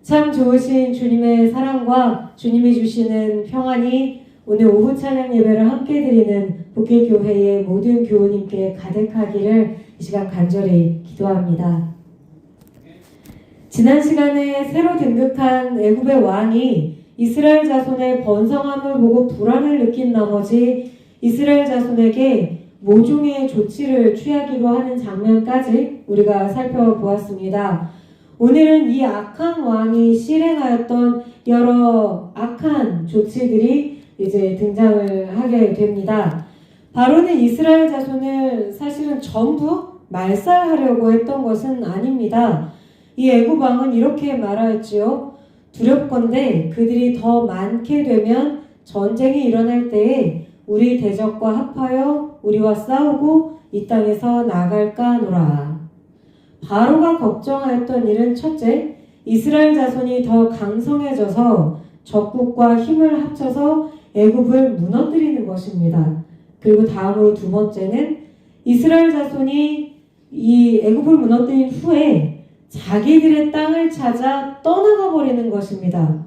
참 좋으신 주님의 사랑과 주님이 주시는 평안이 오늘 오후 찬양 예배를 함께 드리는 복길교회의 모든 교우님께 가득하기를 이 시간 간절히 기도합니다. 지난 시간에 새로 등극한 애굽의 왕이 이스라엘 자손의 번성함을 보고 불안을 느낀 나머지 이스라엘 자손에게 모종의 조치를 취하기로 하는 장면까지 우리가 살펴보았습니다. 오늘은 이 악한 왕이 실행하였던 여러 악한 조치들이 이제 등장을 하게 됩니다. 바로는 이스라엘 자손을 사실은 전부 말살하려고 했던 것은 아닙니다. 이 애굽 왕은 이렇게 말하였지요. 두렵건대 그들이 더 많게 되면 전쟁이 일어날 때에 우리 대적과 합하여 우리와 싸우고 이 땅에서 나갈까 하노라. 바로가 걱정하였던 일은 첫째, 이스라엘 자손이 더 강성해져서 적국과 힘을 합쳐서 애굽을 무너뜨리는 것입니다. 그리고 다음으로 두 번째는 이스라엘 자손이 이 애굽을 무너뜨린 후에 자기들의 땅을 찾아 떠나가 버리는 것입니다.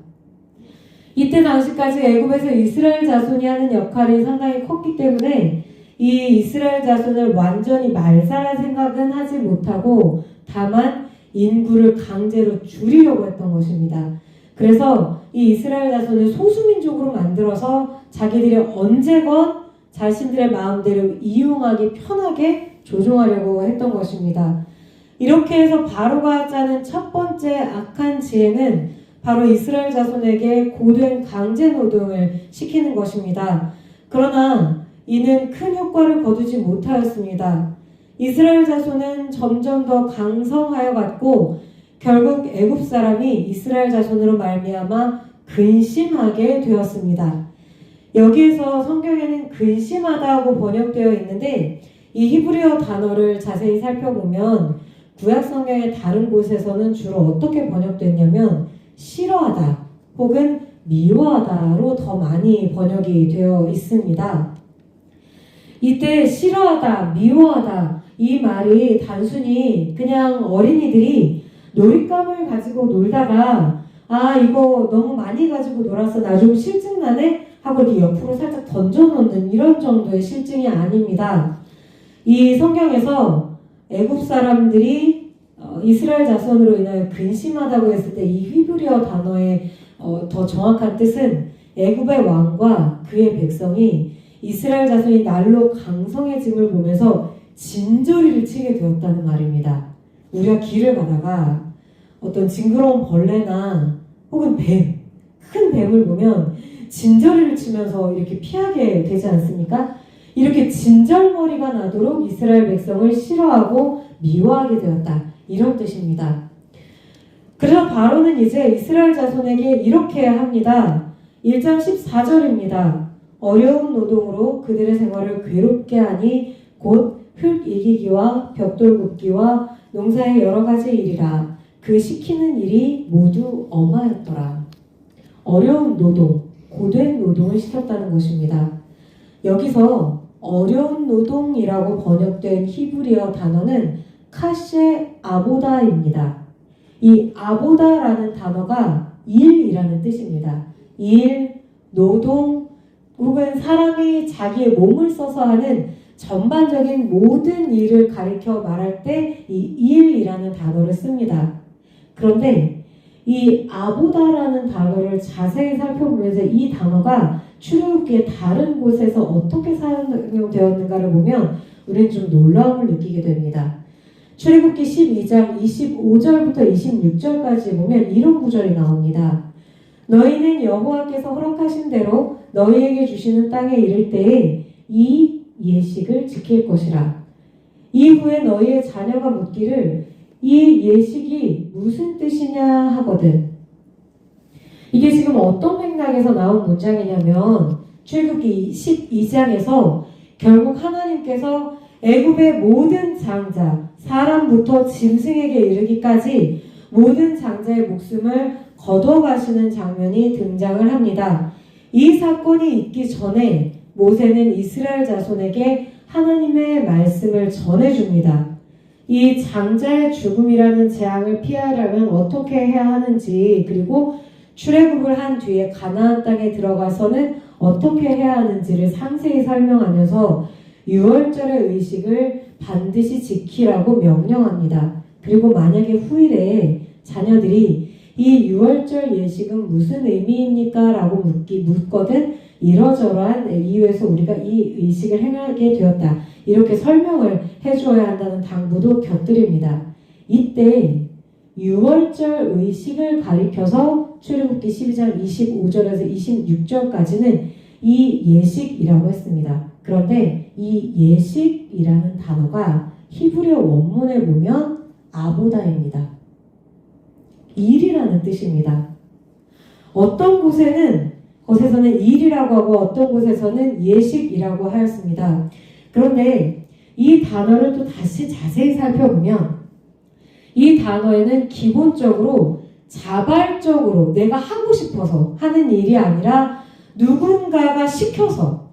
이때 당시까지 애굽에서 이스라엘 자손이 하는 역할이 상당히 컸기 때문에 이 이스라엘 자손을 완전히 말살할 생각은 하지 못하고 다만 인구를 강제로 줄이려고 했던 것입니다. 그래서 이 이스라엘 자손을 소수민족으로 만들어서 자기들이 언제건 자신들의 마음대로 이용하기 편하게 조종하려고 했던 것입니다. 이렇게 해서 바로가 짜는 첫 번째 악한 지혜는 바로 이스라엘 자손에게 고된 강제 노동을 시키는 것입니다. 그러나 이는 큰 효과를 거두지 못하였습니다. 이스라엘 자손은 점점 더 강성하여 갔고 결국 애굽 사람이 이스라엘 자손으로 말미암아 근심하게 되었습니다. 여기에서 성경에는 근심하다고 번역되어 있는데 이 히브리어 단어를 자세히 살펴보면 구약 성경의 다른 곳에서는 주로 어떻게 번역됐냐면 싫어하다 혹은 미워하다로 더 많이 번역이 되어 있습니다. 이때 싫어하다, 미워하다 이 말이 단순히 그냥 어린이들이 놀잇감을 가지고 놀다가 이거 너무 많이 가지고 놀아서 나 좀 실증나네 하고 이렇게 옆으로 살짝 던져놓는 이런 정도의 실증이 아닙니다. 이 성경에서 애굽 사람들이 이스라엘 자손으로 인하여 근심하다고 했을 때 이 히브리어 단어의 더 정확한 뜻은 애굽의 왕과 그의 백성이 이스라엘 자손이 날로 강성해짐을 보면서 진저리를 치게 되었다는 말입니다. 우리가 길을 가다가 어떤 징그러운 벌레나 혹은 뱀, 큰 뱀을 보면 진저리를 치면서 이렇게 피하게 되지 않습니까? 이렇게 진절머리가 나도록 이스라엘 백성을 싫어하고 미워하게 되었다. 이런 뜻입니다. 그래서 바로는 이제 이스라엘 자손에게 이렇게 합니다. 1장 14절입니다. 어려운 노동으로 그들의 생활을 괴롭게 하니 곧 흙 이기기와 벽돌 굽기와 농사의 여러 가지 일이라. 그 시키는 일이 모두 엄하였더라. 어려운 노동, 고된 노동을 시켰다는 것입니다. 여기서 어려운 노동이라고 번역된 히브리어 단어는 카셰 아보다입니다. 이 아보다라는 단어가 일이라는 뜻입니다. 일, 노동, 혹은 사람이 자기의 몸을 써서 하는 전반적인 모든 일을 가리켜 말할 때 이 일이라는 단어를 씁니다. 그런데 이 아보다라는 단어를 자세히 살펴보면서 이 단어가 출애굽기의 다른 곳에서 어떻게 사용되었는가를 보면 우리는 좀 놀라움을 느끼게 됩니다. 출애굽기 12장 25절부터 26절까지 보면 이런 구절이 나옵니다. 너희는 여호와께서 허락하신 대로 너희에게 주시는 땅에 이를 때에 이 예식을 지킬 것이라. 이후에 너희의 자녀가 묻기를 이 예식이 무슨 뜻이냐 하거든. 이게 지금 어떤 맥락에서 나온 문장이냐면 출애굽기 12장에서 결국 하나님께서 애굽의 모든 장자, 사람부터 짐승에게 이르기까지 모든 장자의 목숨을 거둬가시는 장면이 등장을 합니다. 이 사건이 있기 전에 모세는 이스라엘 자손에게 하나님의 말씀을 전해줍니다. 이 장자의 죽음이라는 재앙을 피하려면 어떻게 해야 하는지, 그리고 출애굽을 한 뒤에 가나안 땅에 들어가서는 어떻게 해야 하는지를 상세히 설명하면서 유월절의 의식을 반드시 지키라고 명령합니다. 그리고 만약에 후일에 자녀들이 이 유월절 예식은 무슨 의미입니까? 라고 묻거든 이러저러한 이유에서 우리가 이 의식을 행하게 되었다. 이렇게 설명을 해줘야 한다는 당부도 곁들입니다. 이때 유월절 의식을 가리켜서 출애굽기 12장 25절에서 26절까지는 이 예식이라고 했습니다. 그런데 이 예식이라는 단어가 히브리어 원문에 보면 아보다입니다. 일이라는 뜻입니다. 어떤 곳에서는 일이라고 하고 어떤 곳에서는 예식이라고 하였습니다. 그런데 이 단어를 또 다시 자세히 살펴보면 이 단어에는 기본적으로 자발적으로 내가 하고 싶어서 하는 일이 아니라 누군가가 시켜서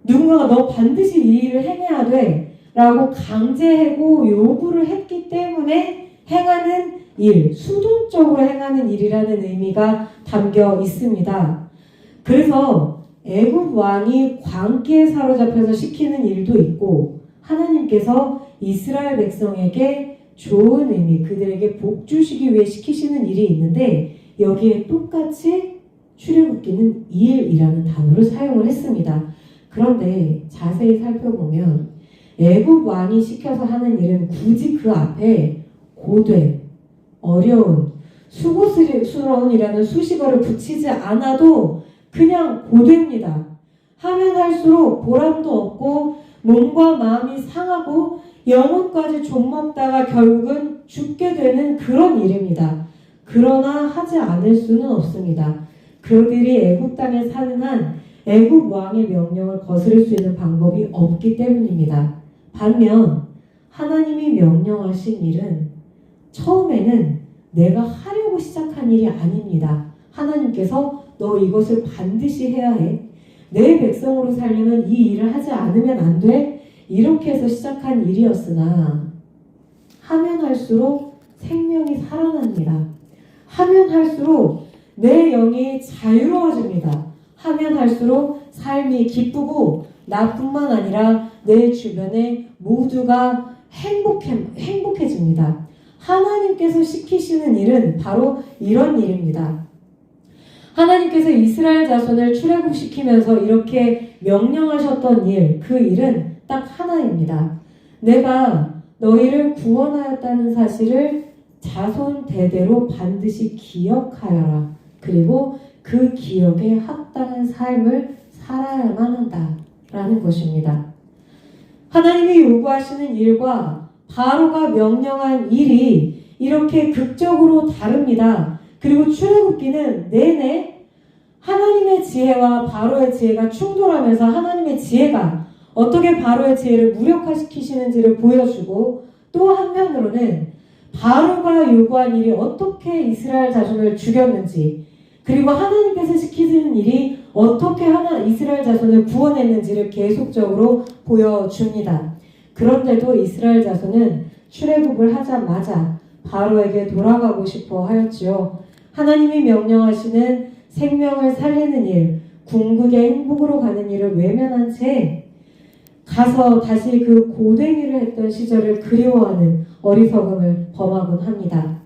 누군가가 너 반드시 이 일을 행해야 돼 라고 강제하고 요구를 했기 때문에 행하는 일, 수동적으로 행하는 일이라는 의미가 담겨 있습니다. 그래서 애굽 왕이 광기에 사로잡혀서 시키는 일도 있고 하나님께서 이스라엘 백성에게 좋은 의미, 그들에게 복 주시기 위해 시키시는 일이 있는데 여기에 똑같이 출애굽기는 일이라는 단어를 사용을 했습니다. 그런데 자세히 살펴보면 애굽 왕이 시켜서 하는 일은 굳이 그 앞에 고된, 어려운, 수고스러운이라는 수식어를 붙이지 않아도 그냥 고됩니다. 하면 할수록 보람도 없고 몸과 마음이 상하고 영혼까지 좀먹다가 결국은 죽게 되는 그런 일입니다. 그러나 하지 않을 수는 없습니다. 그들이 애굽 땅에 사는 한 애굽 왕의 명령을 거스를 수 있는 방법이 없기 때문입니다. 반면 하나님이 명령하신 일은 처음에는 내가 하려고 시작한 일이 아닙니다. 하나님께서 너 이것을 반드시 해야 해. 내 백성으로 살려면 이 일을 하지 않으면 안 돼. 이렇게 해서 시작한 일이었으나 하면 할수록 생명이 살아납니다. 하면 할수록 내 영이 자유로워집니다. 하면 할수록 삶이 기쁘고 나뿐만 아니라 내 주변에 모두가 행복해집니다. 하나님께서 시키시는 일은 바로 이런 일입니다. 하나님께서 이스라엘 자손을 출애굽시키면서 이렇게 명령하셨던 일, 그 일은 딱 하나입니다. 내가 너희를 구원하였다는 사실을 자손 대대로 반드시 기억하여라. 그리고 그 기억에 합당한 삶을 살아야만 한다라는 것입니다. 하나님이 요구하시는 일과 바로가 명령한 일이 이렇게 극적으로 다릅니다. 그리고 출애굽기는 내내 하나님의 지혜와 바로의 지혜가 충돌하면서 하나님의 지혜가 어떻게 바로의 지혜를 무력화시키시는지를 보여주고 또 한편으로는 바로가 요구한 일이 어떻게 이스라엘 자손을 죽였는지 그리고 하나님께서 시키시는 일이 어떻게 이스라엘 자손을 구원했는지를 계속적으로 보여줍니다. 그런데도 이스라엘 자손은 출애굽을 하자마자 바로에게 돌아가고 싶어 하였지요. 하나님이 명령하시는 생명을 살리는 일, 궁극의 행복으로 가는 일을 외면한 채 가서 다시 그 고된 일을 했던 시절을 그리워하는 어리석음을 범하곤 합니다.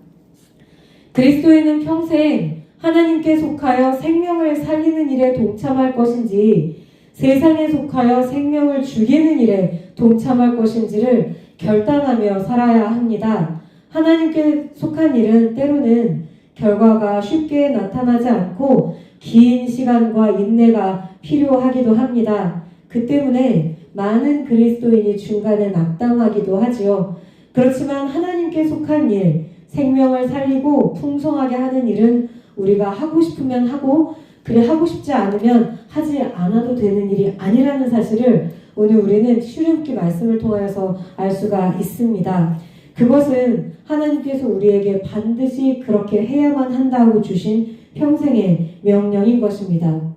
그리스도인은 평생 하나님께 속하여 생명을 살리는 일에 동참할 것인지 세상에 속하여 생명을 죽이는 일에 동참할 것인지를 결단하며 살아야 합니다. 하나님께 속한 일은 때로는 결과가 쉽게 나타나지 않고 긴 시간과 인내가 필요하기도 합니다. 그 때문에 많은 그리스도인이 중간에 낙담하기도 하지요. 그렇지만 하나님께 속한 일, 생명을 살리고 풍성하게 하는 일은 우리가 하고 싶으면 하고 그래 하고 싶지 않으면 하지 않아도 되는 일이 아니라는 사실을 오늘 우리는 출애굽기 말씀을 통하여서 알 수가 있습니다. 그것은 하나님께서 우리에게 반드시 그렇게 해야만 한다고 주신 평생의 명령인 것입니다.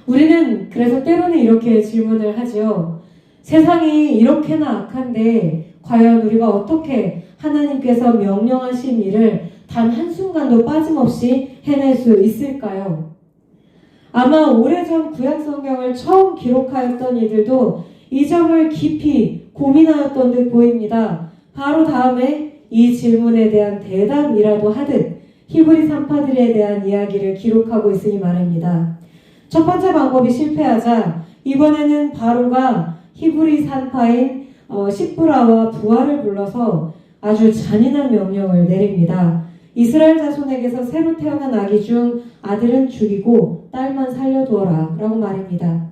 우리는 그래서 때로는 이렇게 질문을 하죠. 세상이 이렇게나 악한데 과연 우리가 어떻게 하나님께서 명령하신 일을 단 한순간도 빠짐없이 해낼 수 있을까요? 아마 오래전 구약성경을 처음 기록하였던 이들도 이 점을 깊이 고민하였던 듯 보입니다. 바로 다음에 이 질문에 대한 대답이라도 하듯 히브리 산파들에 대한 이야기를 기록하고 있으니 말입니다. 첫 번째 방법이 실패하자 이번에는 바로가 히브리 산파인 시브라와 부하를 불러서 아주 잔인한 명령을 내립니다. 이스라엘 자손에게서 새로 태어난 아기 중 아들은 죽이고 딸만 살려두어라 라고 말입니다.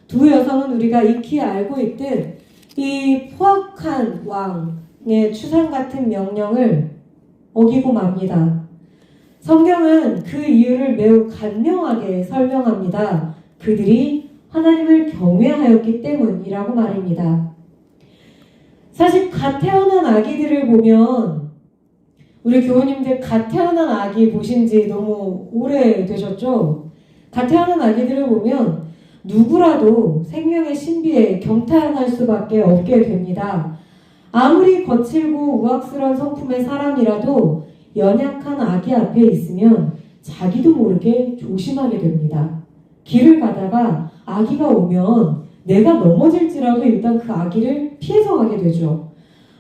두 여성은 우리가 익히 알고 있듯 이 포악한 왕의 추상 같은 명령을 어기고 맙니다. 성경은 그 이유를 매우 간명하게 설명합니다. 그들이 하나님을 경외하였기 때문이라고 말입니다. 사실 갓 태어난 아기들을 보면 우리 교우님들 갓 태어난 아기 보신 지 너무 오래되셨죠? 갓 태어난 아기들을 보면 누구라도 생명의 신비에 경탄할 수밖에 없게 됩니다. 아무리 거칠고 우악스러운 성품의 사람이라도 연약한 아기 앞에 있으면 자기도 모르게 조심하게 됩니다. 길을 가다가 아기가 오면 내가 넘어질지라도 일단 그 아기를 피해서 가게 되죠.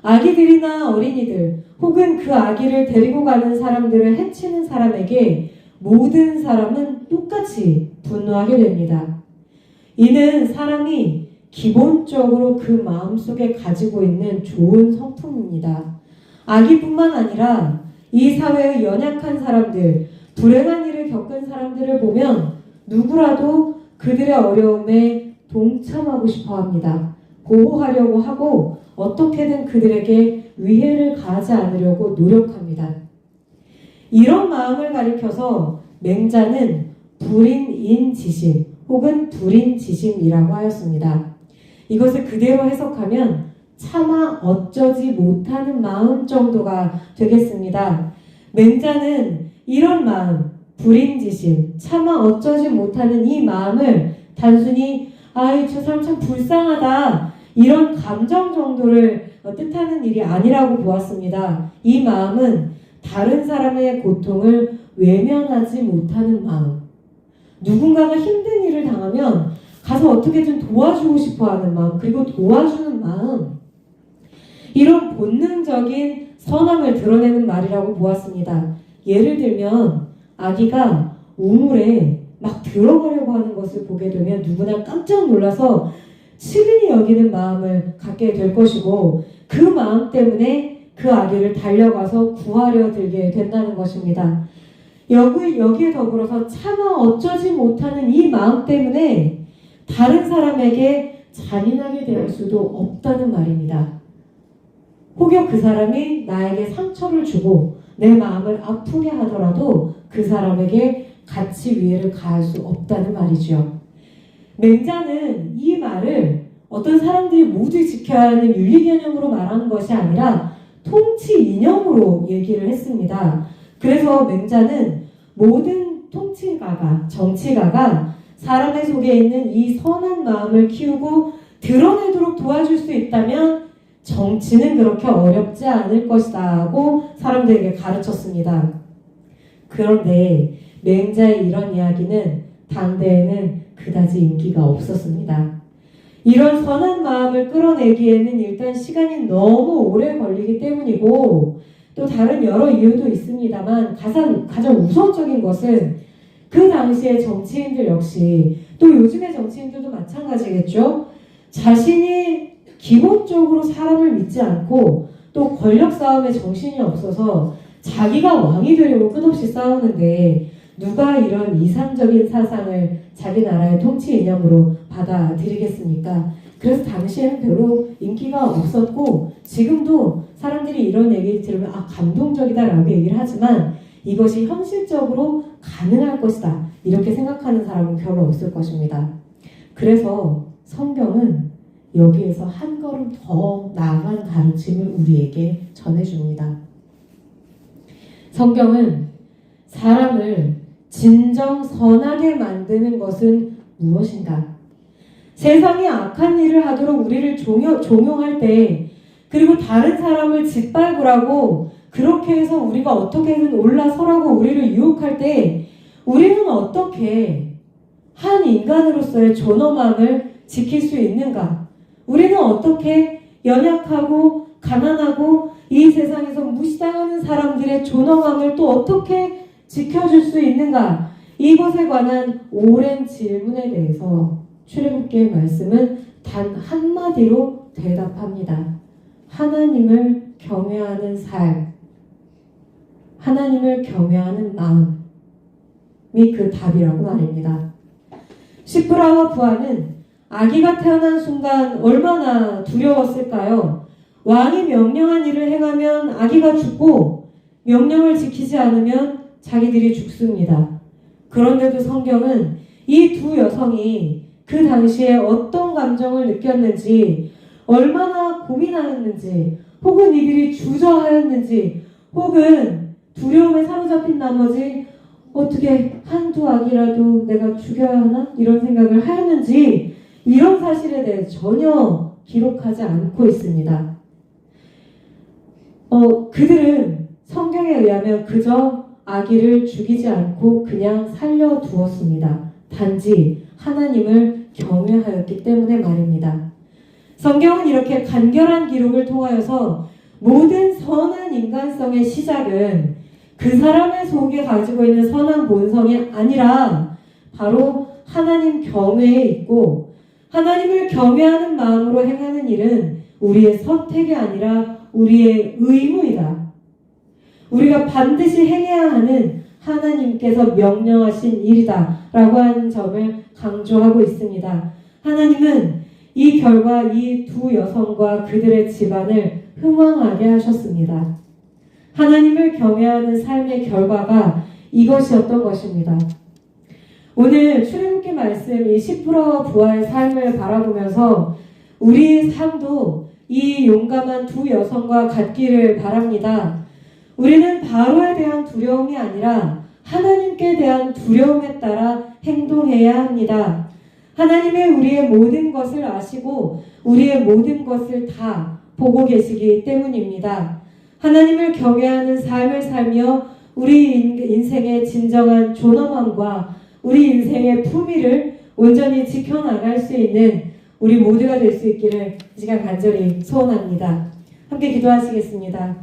아기들이나 어린이들 혹은 그 아기를 데리고 가는 사람들을 해치는 사람에게 모든 사람은 똑같이 분노하게 됩니다. 이는 사람이 기본적으로 그 마음속에 가지고 있는 좋은 성품입니다. 아기뿐만 아니라 이 사회의 연약한 사람들, 불행한 일을 겪은 사람들을 보면 누구라도 그들의 어려움에 동참하고 싶어 합니다. 보호하려고 하고 어떻게든 그들에게 위해를 가하지 않으려고 노력합니다. 이런 마음을 가리켜서 맹자는 불인인지심 혹은 불인지심이라고 하였습니다. 이것을 그대로 해석하면 차마 어쩌지 못하는 마음 정도가 되겠습니다. 맹자는 이런 마음, 불인지심, 차마 어쩌지 못하는 이 마음을 단순히 아이 저 사람 참 불쌍하다 이런 감정 정도를 뜻하는 일이 아니라고 보았습니다. 이 마음은 다른 사람의 고통을 외면하지 못하는 마음, 누군가가 힘든 일을 당하면 가서 어떻게든 도와주고 싶어하는 마음, 그리고 도와주는 마음, 이런 본능적인 선함을 드러내는 말이라고 보았습니다. 예를 들면 아기가 우물에 막 들어가려고 하는 것을 보게 되면 누구나 깜짝 놀라서 측은히 여기는 마음을 갖게 될 것이고 그 마음 때문에 그 아기를 달려가서 구하려 들게 된다는 것입니다. 여기에 더불어서 차마 어쩌지 못하는 이 마음 때문에 다른 사람에게 잔인하게 대할 수도 없다는 말입니다. 혹여 그 사람이 나에게 상처를 주고 내 마음을 아프게 하더라도 그 사람에게 같이 위해를 가할 수 없다는 말이죠. 맹자는 이 말을 어떤 사람들이 모두 지켜야 하는 윤리 개념으로 말하는 것이 아니라 통치 이념으로 얘기를 했습니다. 그래서 맹자는 모든 통치가가, 정치가가 사람의 속에 있는 이 선한 마음을 키우고 드러내도록 도와줄 수 있다면 정치는 그렇게 어렵지 않을 것이다 하고 사람들에게 가르쳤습니다. 그런데 맹자의 이런 이야기는 당대에는 그다지 인기가 없었습니다. 이런 선한 마음을 끌어내기에는 일단 시간이 너무 오래 걸리기 때문이고 또 다른 여러 이유도 있습니다만 가장 우선적인 것은 그 당시의 정치인들 역시 또 요즘의 정치인들도 마찬가지겠죠. 자신이 기본적으로 사람을 믿지 않고 또 권력 싸움에 정신이 없어서 자기가 왕이 되려고 끝없이 싸우는데 누가 이런 이상적인 사상을 자기 나라의 통치 이념으로 받아들이겠습니까? 그래서 당시에는 별로 인기가 없었고 지금도 사람들이 이런 얘기를 들으면 감동적이다라고 얘기를 하지만 이것이 현실적으로 가능할 것이다 이렇게 생각하는 사람은 별로 없을 것입니다. 그래서 성경은 여기에서 한 걸음 더 나아간 가르침을 우리에게 전해줍니다. 성경은 사람을 진정 선하게 만드는 것은 무엇인가? 세상이 악한 일을 하도록 우리를 종용할 때 그리고 다른 사람을 짓밟으라고 그렇게 해서 우리가 어떻게든 올라서라고 우리를 유혹할 때 우리는 어떻게 한 인간으로서의 존엄함을 지킬 수 있는가? 우리는 어떻게 연약하고 가난하고 이 세상에서 무시당하는 사람들의 존엄함을 또 어떻게 지켜줄 수 있는가? 이것에 관한 오랜 질문에 대해서 출애굽기의 말씀은 단 한마디로 대답합니다. 하나님을 경외하는 삶, 하나님을 경외하는 마음이 그 답이라고 말입니다. 시프라와 부하는 아기가 태어난 순간 얼마나 두려웠을까요? 왕이 명령한 일을 행하면 아기가 죽고 명령을 지키지 않으면 자기들이 죽습니다. 그런데도 성경은 이 두 여성이 그 당시에 어떤 감정을 느꼈는지, 얼마나 고민하였는지, 혹은 이들이 주저하였는지, 혹은 두려움에 사로잡힌 나머지 어떻게 한두 아기라도 내가 죽여야 하나? 이런 생각을 하였는지 이런 사실에 대해 전혀 기록하지 않고 있습니다. 그들은 성경에 의하면 그저 아기를 죽이지 않고 그냥 살려두었습니다. 단지 하나님을 경외하였기 때문에 말입니다. 성경은 이렇게 간결한 기록을 통하여서 모든 선한 인간성의 시작은 그 사람의 속에 가지고 있는 선한 본성이 아니라 바로 하나님 경외에 있고, 하나님을 경외하는 마음으로 행하는 일은 우리의 선택이 아니라 우리의 의무이다. 우리가 반드시 행해야 하는 하나님께서 명령하신 일이다 라고 하는 점을 강조하고 있습니다. 하나님은 이 결과 이 두 여성과 그들의 집안을 흥왕하게 하셨습니다. 하나님을 경외하는 삶의 결과가 이것이었던 것입니다. 오늘 출애굽기 말씀 이 시프라와 부하의 삶을 바라보면서 우리 삶도 이 용감한 두 여성과 같기를 바랍니다. 우리는 바로에 대한 두려움이 아니라 하나님께 대한 두려움에 따라 행동해야 합니다. 하나님의 우리의 모든 것을 아시고 우리의 모든 것을 다 보고 계시기 때문입니다. 하나님을 경외하는 삶을 살며 우리 인생의 진정한 존엄함과 우리 인생의 품위를 온전히 지켜나갈 수 있는 우리 모두가 될 수 있기를 이 시간 간절히 소원합니다. 함께 기도하시겠습니다.